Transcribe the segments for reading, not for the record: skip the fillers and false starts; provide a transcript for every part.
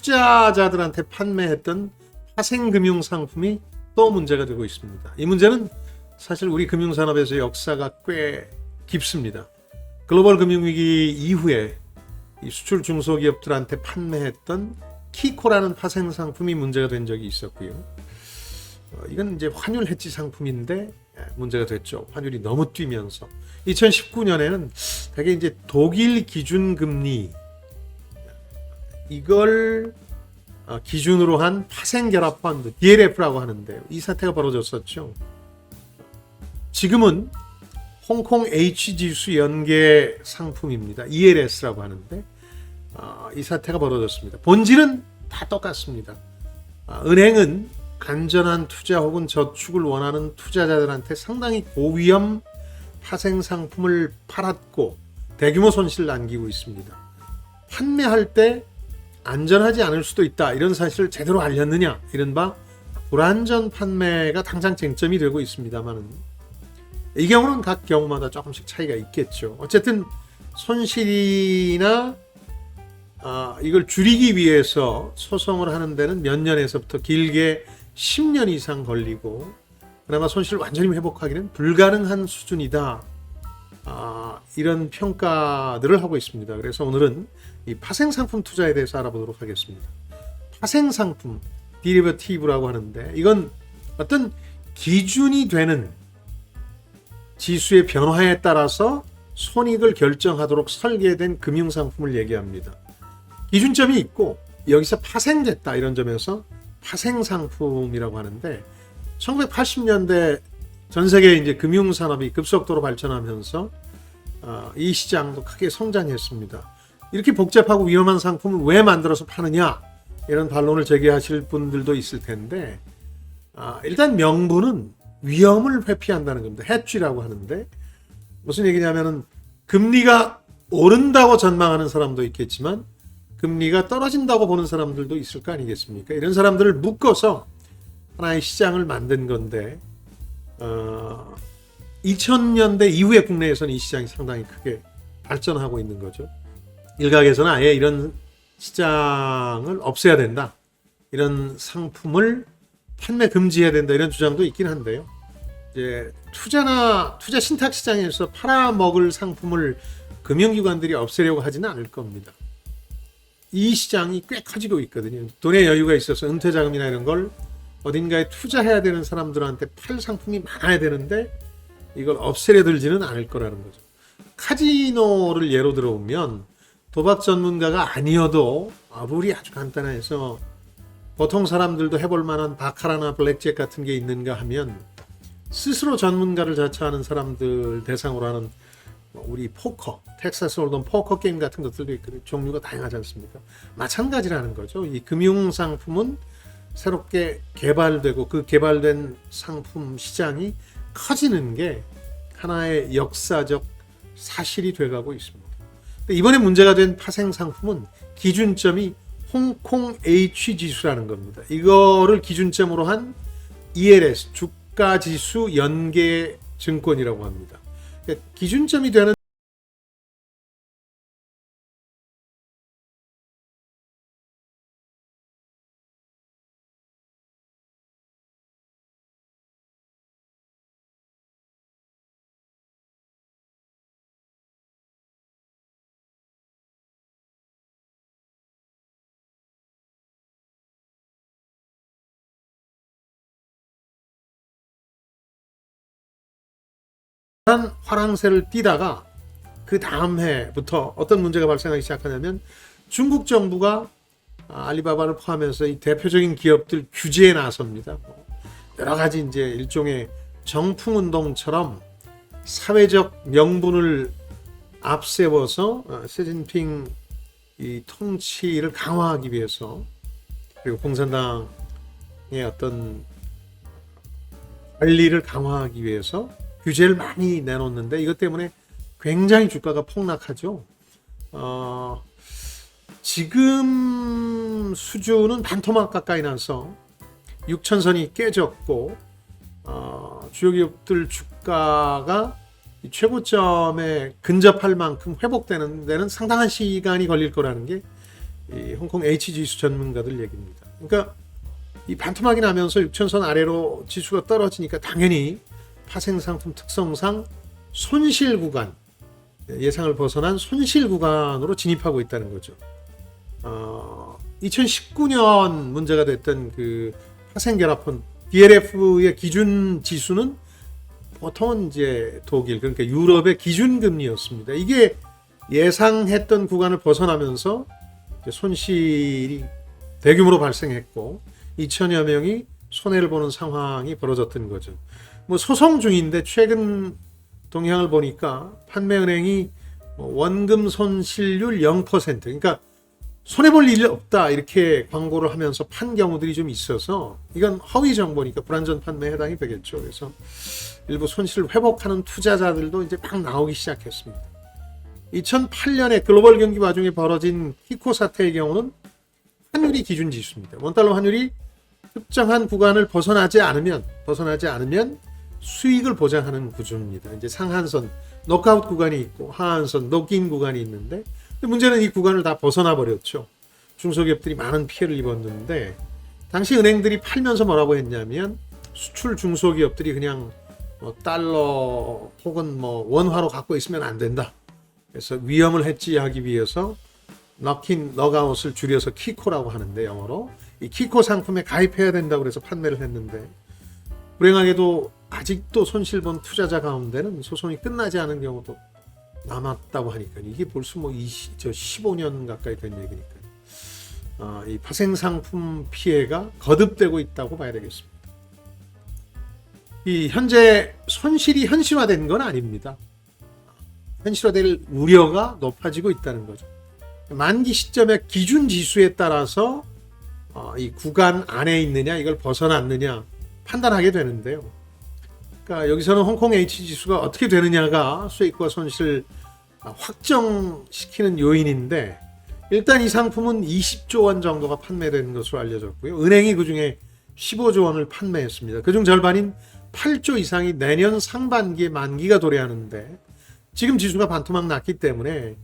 투자자들한테 판매했던 파생금융 상품이 또 문제가 되고 있습니다. 이 문제는 사실 우리 금융산업에서 역사가 꽤 깊습니다. 글로벌 금융위기 이후에 이 수출 중소기업들한테 판매했던 키코라는 파생 상품이 문제가 된 적이 있었고요. 이건 이제 환율 해지 상품인데 문제가 됐죠. 환율이 너무 뛰면서 2019년에는 되게 이제 독일 기준금리 이걸 기준으로 한 파생결합 펀드 DLF라고 하는데요. 이 사태가 벌어졌었죠. 지금은 홍콩 H지수 연계 상품입니다. ELS라고 하는데 이 사태가 벌어졌습니다. 본질은 다 똑같습니다. 은행은 안전한 투자 혹은 저축을 원하는 투자자들한테 상당히 고위험 파생 상품을 팔았고 대규모 손실을 남기고 있습니다. 판매할 때 안전하지 않을 수도 있다. 이런 사실을 제대로 알렸느냐? 이른바 불안전 판매가 당장 쟁점이 되고 있습니다만 이 경우는 각 경우마다 조금씩 차이가 있겠죠. 어쨌든 손실이나 이걸 줄이기 위해서 소송을 하는 데는 몇 년에서부터 길게 10년 이상 걸리고 그나마 손실을 완전히 회복하기는 불가능한 수준이다. 이런 평가들을 하고 있습니다. 그래서 오늘은 이 파생상품 투자에 대해서 알아보도록 하겠습니다. 파생상품, 디리버티브라고 하는데 이건 어떤 기준이 되는 지수의 변화에 따라서 손익을 결정하도록 설계된 금융상품을 얘기합니다. 기준점이 있고 여기서 파생됐다 이런 점에서 파생상품이라고 하는데 1980년대 전 세계 이제 금융산업이 급속도로 발전하면서 이 시장도 크게 성장했습니다. 이렇게 복잡하고 위험한 상품을 왜 만들어서 파느냐 이런 반론을 제기하실 분들도 있을 텐데 일단 명분은 위험을 회피한다는 겁니다. 해지라고 하는데 무슨 얘기냐면은 금리가 오른다고 전망하는 사람도 있겠지만 금리가 떨어진다고 보는 사람들도 있을 거 아니겠습니까? 이런 사람들을 묶어서 하나의 시장을 만든 건데 2000년대 이후에 국내에서는 이 시장이 상당히 크게 발전하고 있는 거죠. 일각에서는 아예 이런 시장을 없애야 된다. 이런 상품을 판매 금지해야 된다. 이런 주장도 있긴 한데요. 이제 투자 신탁 시장에서 팔아먹을 상품을 금융기관들이 없애려고 하지는 않을 겁니다. 이 시장이 꽤 커지고 있거든요. 돈의 여유가 있어서 은퇴자금이나 이런 걸 어딘가에 투자해야 되는 사람들한테 팔 상품이 많아야 되는데 이걸 없애려 들지는 않을 거라는 거죠. 카지노를 예로 들어보면 도박 전문가가 아니어도 룰이 아주 간단해서 보통 사람들도 해볼 만한 바카라나 블랙잭 같은 게 있는가 하면 스스로 전문가를 자처하는 사람들 대상으로 하는 우리 포커, 텍사스 홀덤 포커 게임 같은 것들도 있거든요. 종류가 다양하지 않습니까? 마찬가지라는 거죠. 이 금융상품은 새롭게 개발되고 그 개발된 상품 시장이 커지는 게 하나의 역사적 사실이 돼가고 있습니다. 이번에 문제가 된 파생 상품은 기준점이 홍콩 H지수라는 겁니다. 이거를 기준점으로 한 ELS, 주가지수 연계 증권이라고 합니다. 그러니까 기준점이 되는 화랑새를 띠다가 그 다음 해부터 어떤 문제가 발생하기 시작하냐면 중국 정부가 알리바바를 포함해서 이 대표적인 기업들 규제에 나섭니다. 여러 가지 이제 일종의 정풍운동처럼 사회적 명분을 앞세워서 시진핑 이 통치를 강화하기 위해서 그리고 공산당의 어떤 관리를 강화하기 위해서 규제를 많이 내놓는데 이것 때문에 굉장히 주가가 폭락하죠. 지금 수준은 반토막 가까이 나서 6,000선이 깨졌고 주요 기업들 주가가 최고점에 근접할 만큼 회복되는 데는 상당한 시간이 걸릴 거라는 게 이 홍콩 H지수 전문가들 얘기입니다. 그러니까 이 반토막이 나면서 6천선 아래로 지수가 떨어지니까 당연히 파생상품 특성상 손실 구간, 예상을 벗어난 손실 구간으로 진입하고 있다는 거죠. 2019년 문제가 됐던 그 파생결합선 DLF의 기준 지수는 보통은 이제 독일, 그러니까 유럽의 기준금리였습니다. 이게 예상했던 구간을 벗어나면서 손실이 대규모로 발생했고 2천여 명이 손해를 보는 상황이 벌어졌던 거죠. 뭐 소송 중인데 최근 동향을 보니까 판매은행이 원금 손실률 0%, 그러니까 손해볼 일이 없다 이렇게 광고를 하면서 판 경우들이 좀 있어서 이건 허위 정보니까 불안전 판매에 해당이 되겠죠. 그래서 일부 손실을 회복하는 투자자들도 이제 막 나오기 시작했습니다. 2008년에 글로벌 경기 와중에 벌어진 키코 사태의 경우는 환율이 기준 지수입니다. 원달러 환율이 특정한 구간을 벗어나지 않으면 수익을 보장하는 구조입니다. 이제 상한선 노크아웃 구간이 있고 하한선 녹인 구간이 있는데 문제는 이 구간을 다 벗어나 버렸죠. 중소기업들이 많은 피해를 입었는데 당시 은행들이 팔면서 뭐라고 했냐면 수출 중소기업들이 그냥 달러 혹은 원화로 갖고 있으면 안 된다. 그래서 위험을 해지하기 위해서 넉인, 넉아웃을 줄여서 키코라고 하는데 영어로 이 키코 상품에 가입해야 된다고 그래서 판매를 했는데 불행하게도 아직도 손실본 투자자 가운데는 소송이 끝나지 않은 경우도 남았다고 하니까 이게 벌써 15년 가까이 된 얘기니까요. 이 파생상품 피해가 거듭되고 있다고 봐야 되겠습니다. 이 현재 손실이 현실화된 건 아닙니다. 현실화될 우려가 높아지고 있다는 거죠. 만기 시점의 기준 지수에 따라서 이 구간 안에 있느냐 이걸 벗어났느냐 판단하게 되는데요. 그러니까 여기서는 홍콩 H지수가 어떻게 되느냐가 수익과 손실을 확정시키는 요인인데 일단 이 상품은 20조 원 정도가 판매된 것으로 알려졌고요. 은행이 그중에 15조 원을 판매했습니다. 그중 절반인 8조 이상이 내년 상반기에 만기가 도래하는데 지금 지수가 반토막 났기 때문에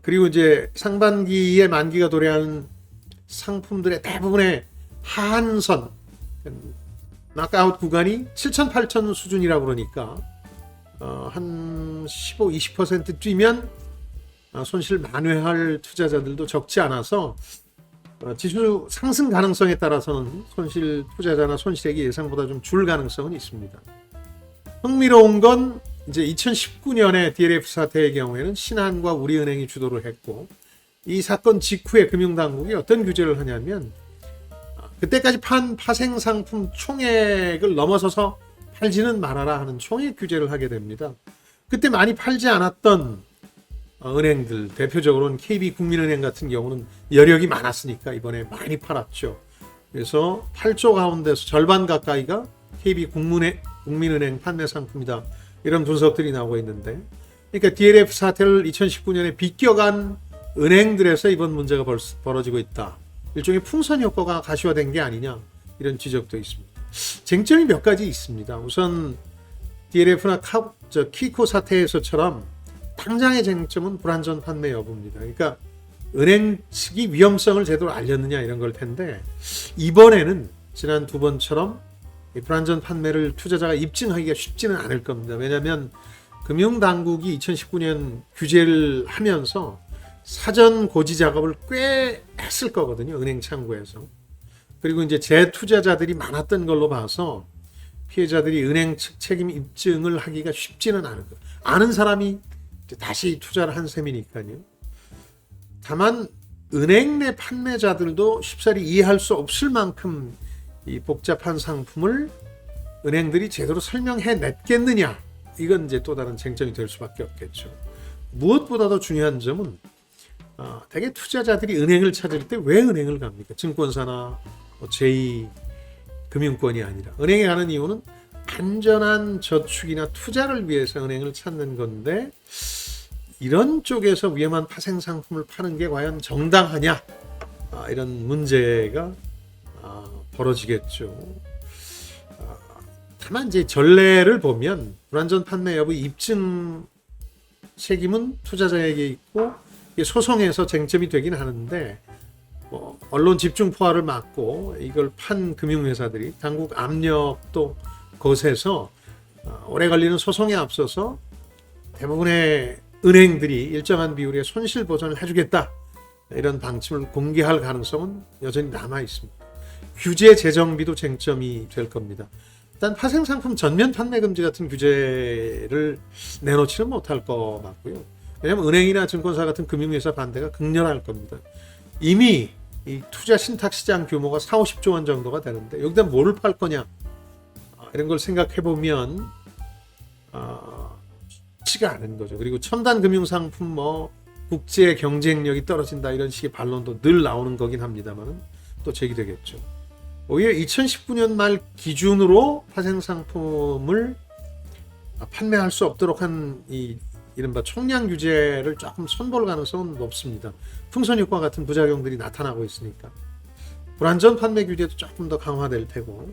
그리고 이제 상반기에 만기가 도래하는 상품들의 대부분의 하한선 낙아웃 구간이 7천, 8천 수준이라고 그러니까 한 15, 20% 뛰면 손실 만회할 투자자들도 적지 않아서 지수 상승 가능성에 따라서는 손실 투자자나 손실액이 예상보다 좀 줄 가능성은 있습니다. 흥미로운 건 이제 2019년에 DLF 사태의 경우에는 신한과 우리은행이 주도를 했고 이 사건 직후에 금융당국이 어떤 규제를 하냐면 그때까지 판 파생상품 총액을 넘어서서 팔지는 말아라 하는 총액 규제를 하게 됩니다. 그때 많이 팔지 않았던 은행들, 대표적으로는 KB국민은행 같은 경우는 여력이 많았으니까 이번에 많이 팔았죠. 그래서 8조 가운데서 절반 가까이가 KB국민은행 판매 상품이다. 이런 분석들이 나오고 있는데 그러니까 DLF 사태를 2019년에 비껴간 은행들에서 이번 문제가 벌어지고 있다. 일종의 풍선 효과가 가시화된 게 아니냐 이런 지적도 있습니다. 쟁점이 몇 가지 있습니다. 우선 DLF나 키코 사태에서처럼 당장의 쟁점은 불안전 판매 여부입니다. 그러니까 은행 측이 위험성을 제대로 알렸느냐 이런 걸 텐데 이번에는 지난 두 번처럼 불안전 판매를 투자자가 입증하기가 쉽지는 않을 겁니다. 왜냐하면 금융당국이 2019년 규제를 하면서 사전 고지 작업을 꽤 했을 거거든요. 은행 창구에서. 그리고 이제 재투자자들이 많았던 걸로 봐서 피해자들이 은행 측 책임 입증을 하기가 쉽지는 않을 거예요. 아는 사람이 다시 투자를 한 셈이니까요. 다만 은행 내 판매자들도 쉽사리 이해할 수 없을 만큼 이 복잡한 상품을 은행들이 제대로 설명해 냈겠느냐 이건 이제 또 다른 쟁점이 될 수밖에 없겠죠. 무엇보다도 중요한 점은 대개 투자자들이 은행을 찾을 때 왜 은행을 갑니까? 증권사나 제2금융권이 아니라 은행에 가는 이유는 안전한 저축이나 투자를 위해서 은행을 찾는 건데 이런 쪽에서 위험한 파생 상품을 파는 게 과연 정당하냐 이런 문제가 벌어지겠죠. 다만 이제 전례를 보면 불안전 판매 여부 입증 책임은 투자자에게 있고 이게 소송에서 쟁점이 되긴 하는데 뭐 언론 집중 포화를 막고 이걸 판 금융회사들이 당국 압력도 거세서 오래 걸리는 소송에 앞서서 대부분의 은행들이 일정한 비율의 손실 보전을 해주겠다 이런 방침을 공개할 가능성은 여전히 남아 있습니다. 규제 재정비도 쟁점이 될 겁니다. 일단 파생상품 전면 판매 금지 같은 규제를 내놓지는 못할 것 같고요. 왜냐하면 은행이나 증권사 같은 금융회사 반대가 극렬할 겁니다. 이미 이 투자 신탁 시장 규모가 4, 50조 원 정도가 되는데 여기다 뭘 팔 거냐 이런 걸 생각해 보면 쉽지가 않은 거죠. 그리고 첨단 금융 상품 뭐 국제 경쟁력이 떨어진다 이런 식의 반론도 늘 나오는 거긴 합니다만 또 제기되겠죠. 오히려 2019년 말 기준으로 파생 상품을 판매할 수 없도록 한 이 이른바 총량 규제를 조금 손볼 가능성은 높습니다. 풍선 효과 같은 부작용들이 나타나고 있으니까 불안전 판매 규제도 조금 더 강화될 테고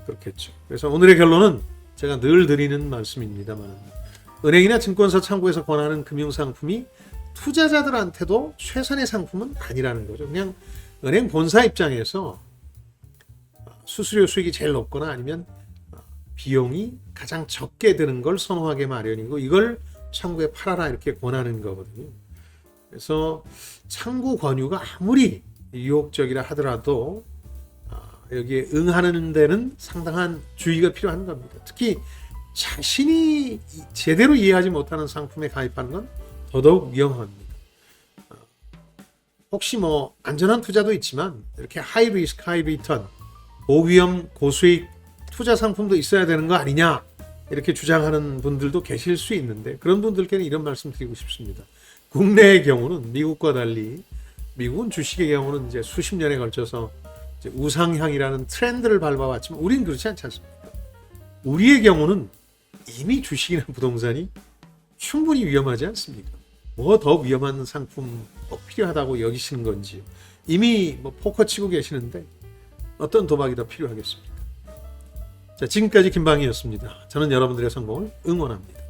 그렇겠죠. 그래서 오늘의 결론은 제가 늘 드리는 말씀입니다만 은행이나 증권사 창구에서 권하는 금융상품이 투자자들한테도 최선의 상품은 아니라는 거죠. 그냥 은행 본사 입장에서 수수료 수익이 제일 높거나 아니면 비용이 가장 적게 드는 걸 선호하게 마련이고 이걸 창구에 팔아라 이렇게 권하는 거거든요. 그래서 창구 권유가 아무리 유혹적이라 하더라도 여기에 응하는 데는 상당한 주의가 필요한 겁니다. 특히 자신이 제대로 이해하지 못하는 상품에 가입하는 건 더더욱 위험합니다. 혹시 뭐 안전한 투자도 있지만 이렇게 하이 리스크 하이 리턴 고위험 고수익 투자 상품도 있어야 되는 거 아니냐 이렇게 주장하는 분들도 계실 수 있는데 그런 분들께는 이런 말씀 드리고 싶습니다. 국내의 경우는 미국과 달리 미국은 주식의 경우는 이제 수십 년에 걸쳐서 이제 우상향이라는 트렌드를 밟아왔지만 우리는 그렇지 않지 않습니까? 우리의 경우는 이미 주식이나 부동산이 충분히 위험하지 않습니까? 뭐 더 위험한 상품 꼭 필요하다고 여기시는 건지 이미 뭐 포커 치고 계시는데 어떤 도박이 더 필요하겠습니까? 자, 지금까지 김방희였습니다. 저는 여러분들의 성공을 응원합니다.